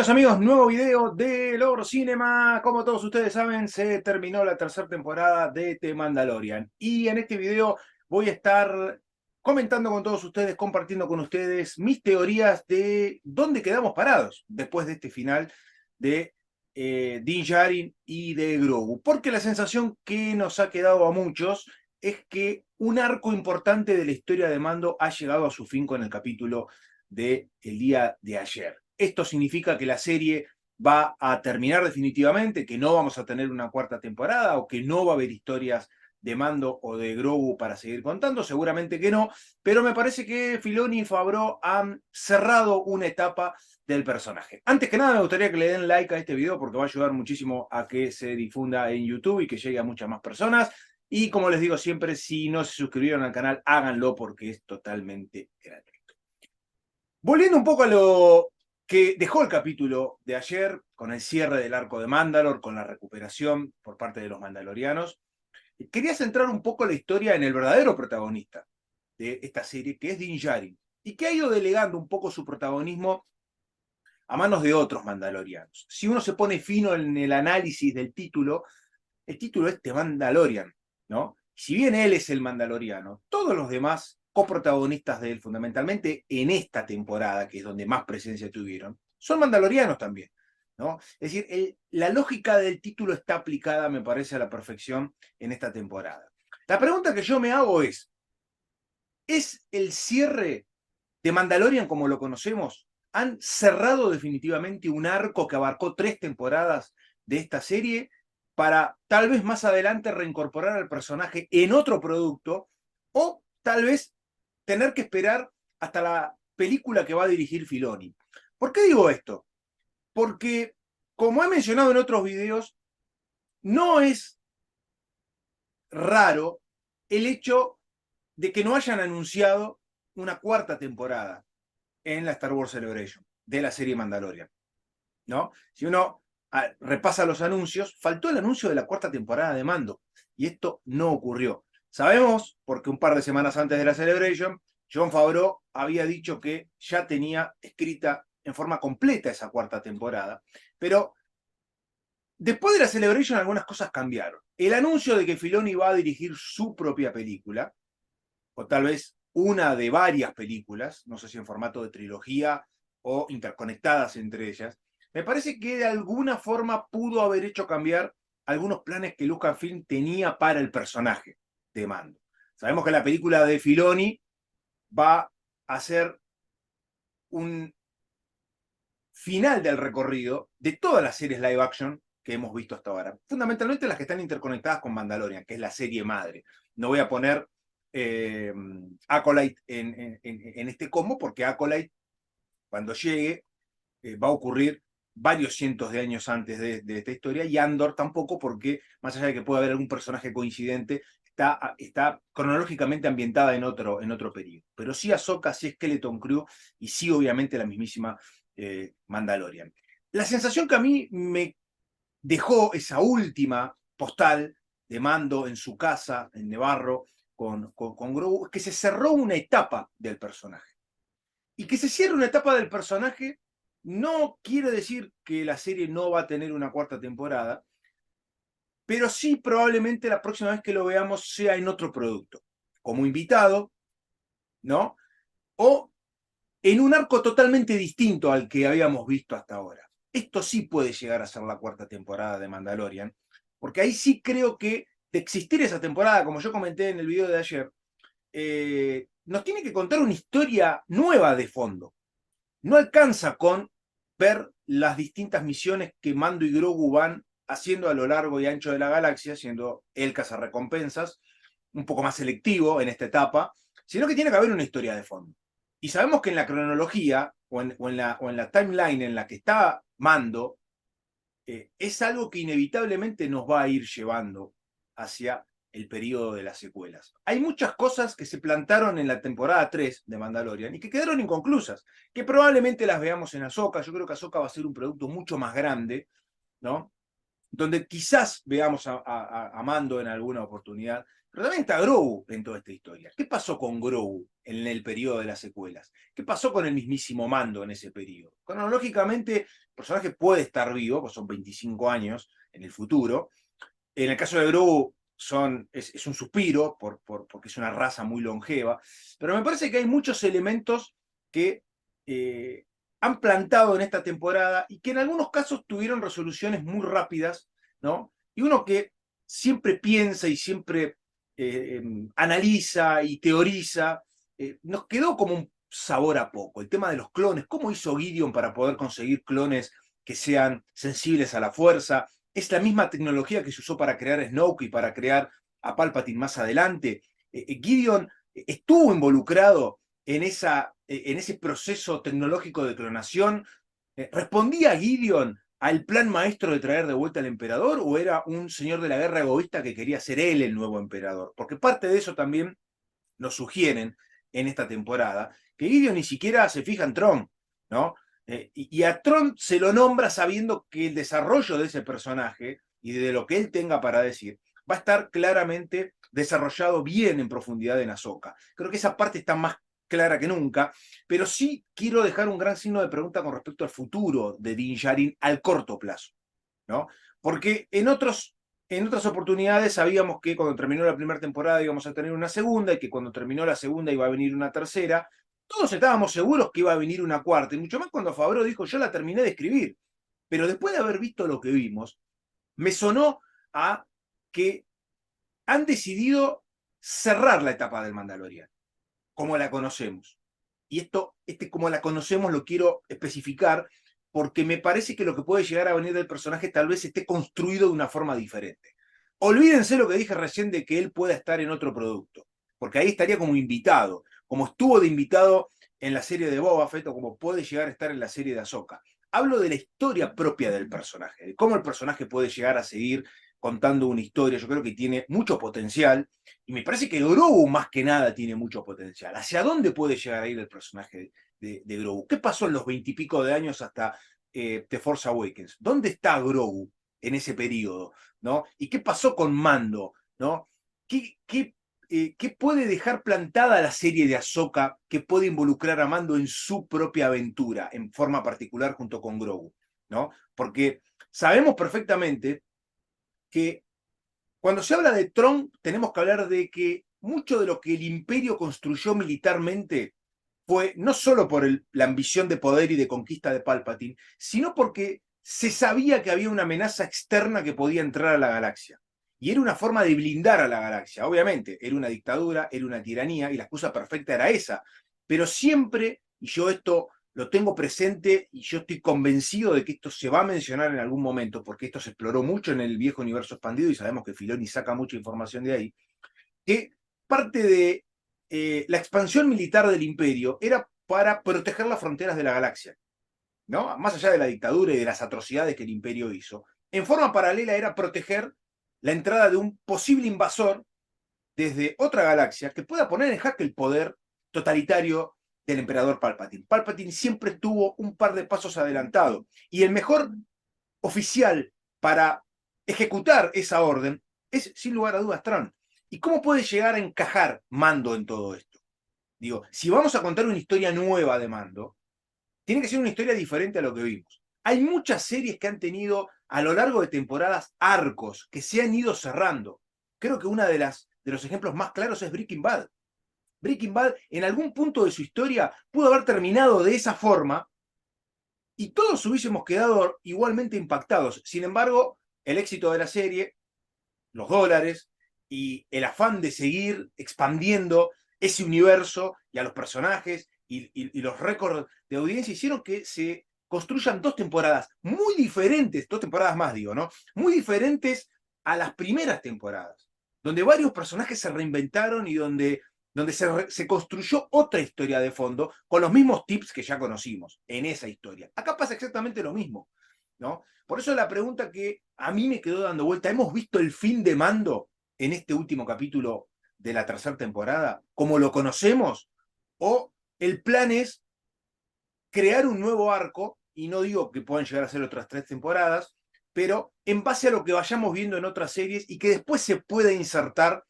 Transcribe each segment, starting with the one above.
Bienvenidos amigos, nuevo video de Logro Cinema. Como todos ustedes saben, se terminó la tercera temporada de The Mandalorian. Y en este video voy a estar comentando con todos ustedes, compartiendo con ustedes mis teorías de dónde quedamos parados después de este final de Din Djarin y de Grogu. Porque la sensación que nos ha quedado a muchos es que un arco importante de la historia de Mando ha llegado a su fin con el capítulo del día de ayer. Esto significa que la serie va a terminar definitivamente, que no vamos a tener una cuarta temporada o que no va a haber historias de Mando o de Grogu para seguir contando, seguramente que no, pero me parece que Filoni y Favreau han cerrado una etapa del personaje. Antes que nada me gustaría que le den like a este video porque va a ayudar muchísimo a que se difunda en YouTube y que llegue a muchas más personas. Y como les digo siempre, si no se suscribieron al canal, háganlo porque es totalmente gratuito. Volviendo un poco a lo que dejó el capítulo de ayer, con el cierre del arco de Mandalor, con la recuperación por parte de los mandalorianos, quería centrar un poco la historia en el verdadero protagonista de esta serie, que es Din Djarin, y que ha ido delegando un poco su protagonismo a manos de otros mandalorianos. Si uno se pone fino en el análisis del título, el título es The Mandalorian, ¿no? Si bien él es el mandaloriano, todos los demás coprotagonistas de él, fundamentalmente en esta temporada, que es donde más presencia tuvieron, son mandalorianos también, ¿no? Es decir, la lógica del título está aplicada, me parece, a la perfección en esta temporada. La pregunta que yo me hago ¿es el cierre de Mandalorian como lo conocemos? ¿Han cerrado definitivamente un arco que abarcó 3 temporadas de esta serie para tal vez más adelante reincorporar al personaje en otro producto o tal vez tener que esperar hasta la película que va a dirigir Filoni? ¿Por qué digo esto? Porque, como he mencionado en otros videos, no es raro el hecho de que no hayan anunciado una cuarta temporada en la Star Wars Celebration de la serie Mandalorian, ¿no? Si uno repasa los anuncios, faltó el anuncio de la cuarta temporada de Mando, y esto no ocurrió. Sabemos, porque un par de semanas antes de la Celebration, Jon Favreau había dicho que ya tenía escrita en forma completa esa cuarta temporada, pero después de la Celebration algunas cosas cambiaron. El anuncio de que Filoni va a dirigir su propia película, o tal vez una de varias películas, no sé si en formato de trilogía o interconectadas entre ellas, me parece que de alguna forma pudo haber hecho cambiar algunos planes que Lucasfilm tenía para el personaje de Mando. Sabemos que la película de Filoni va a ser un final del recorrido de todas las series live action que hemos visto hasta ahora. Fundamentalmente las que están interconectadas con Mandalorian, que es la serie madre. No voy a poner Acolyte en este combo, porque Acolyte, cuando llegue, va a ocurrir varios cientos de años antes de esta historia, y Andor tampoco, porque más allá de que pueda haber algún personaje coincidente, está cronológicamente ambientada en otro periodo. Pero sí Ahsoka, sí Skeleton Crew, y sí obviamente la mismísima Mandalorian. La sensación que a mí me dejó esa última postal de Mando en su casa, en Nevarro, con Grogu, es que se cerró una etapa del personaje. Y que se cierre una etapa del personaje no quiere decir que la serie no va a tener una cuarta temporada, pero sí probablemente la próxima vez que lo veamos sea en otro producto, como invitado, ¿no? O en un arco totalmente distinto al que habíamos visto hasta ahora. Esto sí puede llegar a ser la cuarta temporada de Mandalorian, porque ahí sí creo que de existir esa temporada, como yo comenté en el video de ayer, nos tiene que contar una historia nueva de fondo. No alcanza con ver las distintas misiones que Mando y Grogu van haciendo a lo largo y ancho de la galaxia, siendo el cazarrecompensas, un poco más selectivo en esta etapa, sino que tiene que haber una historia de fondo. Y sabemos que en la cronología o en la timeline en la que está Mando, es algo que inevitablemente nos va a ir llevando hacia el periodo de las secuelas. Hay muchas cosas que se plantaron en la temporada 3 de Mandalorian y que quedaron inconclusas, que probablemente las veamos en Ahsoka. Yo creo que Ahsoka va a ser un producto mucho más grande, ¿no? Donde quizás veamos a Mando en alguna oportunidad, Pero también está Grogu en toda esta historia. ¿Qué pasó con Grogu en el periodo de las secuelas? ¿Qué pasó con el mismísimo Mando en ese periodo? Cronológicamente, el personaje puede estar vivo, pues son 25 años en el futuro. En el caso de Grogu es un suspiro, porque es una raza muy longeva, pero me parece que hay muchos elementos que han plantado en esta temporada y que en algunos casos tuvieron resoluciones muy rápidas, ¿no? Y uno que siempre piensa y siempre analiza y teoriza, nos quedó como un sabor a poco. El tema de los clones, ¿cómo hizo Gideon para poder conseguir clones que sean sensibles a la fuerza? Es la misma tecnología que se usó para crear Snoke y para crear a Palpatine más adelante. Gideon estuvo involucrado en ese proceso tecnológico de clonación. ¿Respondía Gideon al plan maestro de traer de vuelta al emperador o era un señor de la guerra egoísta que quería ser él el nuevo emperador? Porque parte de eso también nos sugieren en esta temporada, que Gideon ni siquiera se fija en Tron, ¿no? Y a Tron se lo nombra sabiendo que el desarrollo de ese personaje y de lo que él tenga para decir va a estar claramente desarrollado bien en profundidad en Ahsoka. Creo que esa parte está más clara que nunca, pero sí quiero dejar un gran signo de pregunta con respecto al futuro de Din Djarin al corto plazo, ¿no? Porque en otras oportunidades sabíamos que cuando terminó la primera temporada íbamos a tener una segunda y que cuando terminó la segunda iba a venir una tercera. Todos estábamos seguros que iba a venir una cuarta, y mucho más cuando Favreau dijo, yo la terminé de escribir. Pero después de haber visto lo que vimos, me sonó a que han decidido cerrar la etapa del Mandalorian, como la conocemos. Y como la conocemos, lo quiero especificar porque me parece que lo que puede llegar a venir del personaje tal vez esté construido de una forma diferente. Olvídense lo que dije recién de que él pueda estar en otro producto, porque ahí estaría como invitado, como estuvo de invitado en la serie de Boba Fett o como puede llegar a estar en la serie de Ahsoka. Hablo de la historia propia del personaje, de cómo el personaje puede llegar a seguir contando una historia. Yo creo que tiene mucho potencial y me parece que Grogu más que nada tiene mucho potencial. ¿Hacia dónde puede llegar a ir el personaje de Grogu? ¿Qué pasó en los 20 y pico de años hasta The Force Awakens? ¿Dónde está Grogu en ese periodo? ¿No? ¿Y qué pasó con Mando? ¿No? ¿Qué puede dejar plantada la serie de Ahsoka que puede involucrar a Mando en su propia aventura, en forma particular junto con Grogu? ¿No? Porque sabemos perfectamente que cuando se habla de Tron, tenemos que hablar de que mucho de lo que el imperio construyó militarmente fue no solo por la ambición de poder y de conquista de Palpatine, sino porque se sabía que había una amenaza externa que podía entrar a la galaxia. Y era una forma de blindar a la galaxia. Obviamente, era una dictadura, era una tiranía, y la excusa perfecta era esa. Pero siempre, y yo esto lo tengo presente y yo estoy convencido de que esto se va a mencionar en algún momento, porque esto se exploró mucho en el viejo universo expandido y sabemos que Filoni saca mucha información de ahí, que parte de la expansión militar del imperio era para proteger las fronteras de la galaxia, ¿no? Más allá de la dictadura y de las atrocidades que el imperio hizo. En forma paralela era proteger la entrada de un posible invasor desde otra galaxia que pueda poner en jaque el poder totalitario del emperador Palpatine. Palpatine siempre estuvo un par de pasos adelantado y el mejor oficial para ejecutar esa orden es, sin lugar a dudas, Trump. ¿Y cómo puede llegar a encajar Mando en todo esto? Digo, si vamos a contar una historia nueva de Mando, tiene que ser una historia diferente a lo que vimos. Hay muchas series que han tenido a lo largo de temporadas arcos que se han ido cerrando. Creo que una de los ejemplos más claros es Breaking Bad. Breaking Bad en algún punto de su historia pudo haber terminado de esa forma y todos hubiésemos quedado igualmente impactados. Sin embargo, el éxito de la serie, los dólares y el afán de seguir expandiendo ese universo y a los personajes y los récords de audiencia hicieron que se construyan dos temporadas muy diferentes, dos temporadas más digo, ¿no? Muy diferentes a las primeras temporadas, donde varios personajes se reinventaron y donde se construyó otra historia de fondo con los mismos tips que ya conocimos en esa historia. Acá pasa exactamente lo mismo, ¿no? Por eso la pregunta que a mí me quedó dando vuelta, ¿hemos visto el fin de Mando en este último capítulo de la tercera temporada, como lo conocemos? ¿O el plan es crear un nuevo arco, y no digo que puedan llegar a ser otras 3 temporadas, pero en base a lo que vayamos viendo en otras series y que después se pueda insertar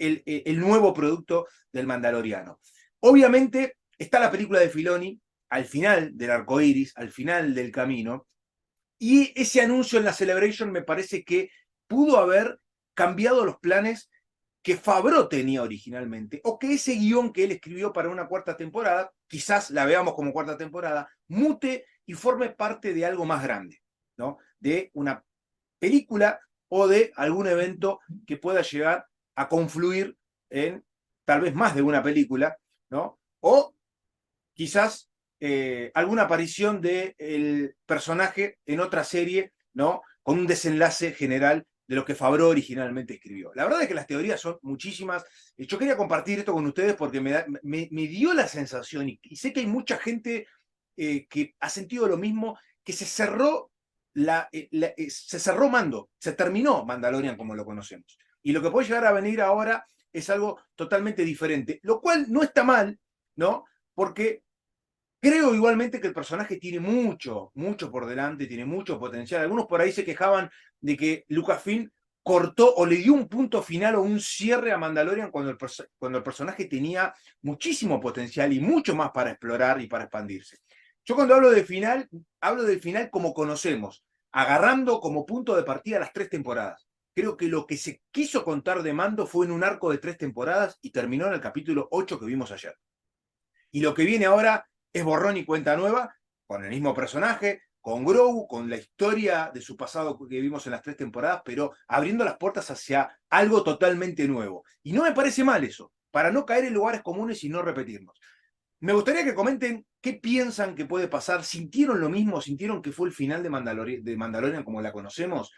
el nuevo producto del Mandaloriano. Obviamente está la película de Filoni al final del arco iris, al final del camino, y ese anuncio en la Celebration me parece que pudo haber cambiado los planes que Favreau tenía originalmente, o que ese guión que él escribió para una cuarta temporada, quizás la veamos como cuarta temporada, mute y forme parte de algo más grande, ¿no? De una película o de algún evento que pueda llegar a confluir en tal vez más de una película, ¿no? O quizás alguna aparición del personaje en otra serie, ¿no? Con un desenlace general de lo que Favreau originalmente escribió. La verdad es que las teorías son muchísimas. Yo quería compartir esto con ustedes porque me dio la sensación, y sé que hay mucha gente que ha sentido lo mismo, que se cerró, se cerró Mando, se terminó Mandalorian como lo conocemos. Y lo que puede llegar a venir ahora es algo totalmente diferente, lo cual no está mal, ¿no? Porque creo igualmente que el personaje tiene mucho, mucho por delante, tiene mucho potencial. Algunos por ahí se quejaban de que Lucasfilm cortó o le dio un punto final o un cierre a Mandalorian cuando el personaje tenía muchísimo potencial y mucho más para explorar y para expandirse. Yo cuando hablo del final como conocemos, agarrando como punto de partida las 3 temporadas. Creo que lo que se quiso contar de Mando fue en un arco de 3 temporadas y terminó en el capítulo 8 que vimos ayer. Y lo que viene ahora es borrón y cuenta nueva, con el mismo personaje, con Grogu, con la historia de su pasado que vimos en las 3 temporadas, pero abriendo las puertas hacia algo totalmente nuevo. Y no me parece mal eso, para no caer en lugares comunes y no repetirnos. Me gustaría que comenten qué piensan que puede pasar. ¿Sintieron lo mismo? ¿Sintieron que fue el final de Mandalorian como la conocemos?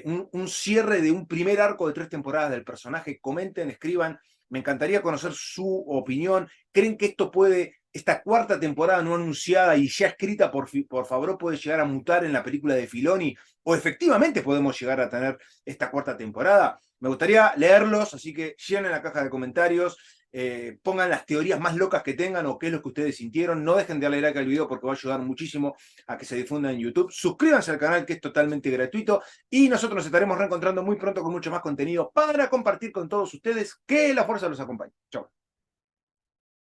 Un cierre de un primer arco de 3 temporadas del personaje. Comenten, escriban. Me encantaría conocer su opinión. ¿Creen que esta cuarta temporada no anunciada y ya escrita por Favreau puede llegar a mutar en la película de Filoni? ¿O efectivamente podemos llegar a tener esta cuarta temporada? Me gustaría leerlos, así que llenen la caja de comentarios. Pongan las teorías más locas que tengan o qué es lo que ustedes sintieron. No dejen de darle like al video porque va a ayudar muchísimo a que se difunda en YouTube. Suscríbanse al canal que es totalmente gratuito y nosotros nos estaremos reencontrando muy pronto con mucho más contenido para compartir con todos ustedes. Que la fuerza los acompañe. Chao.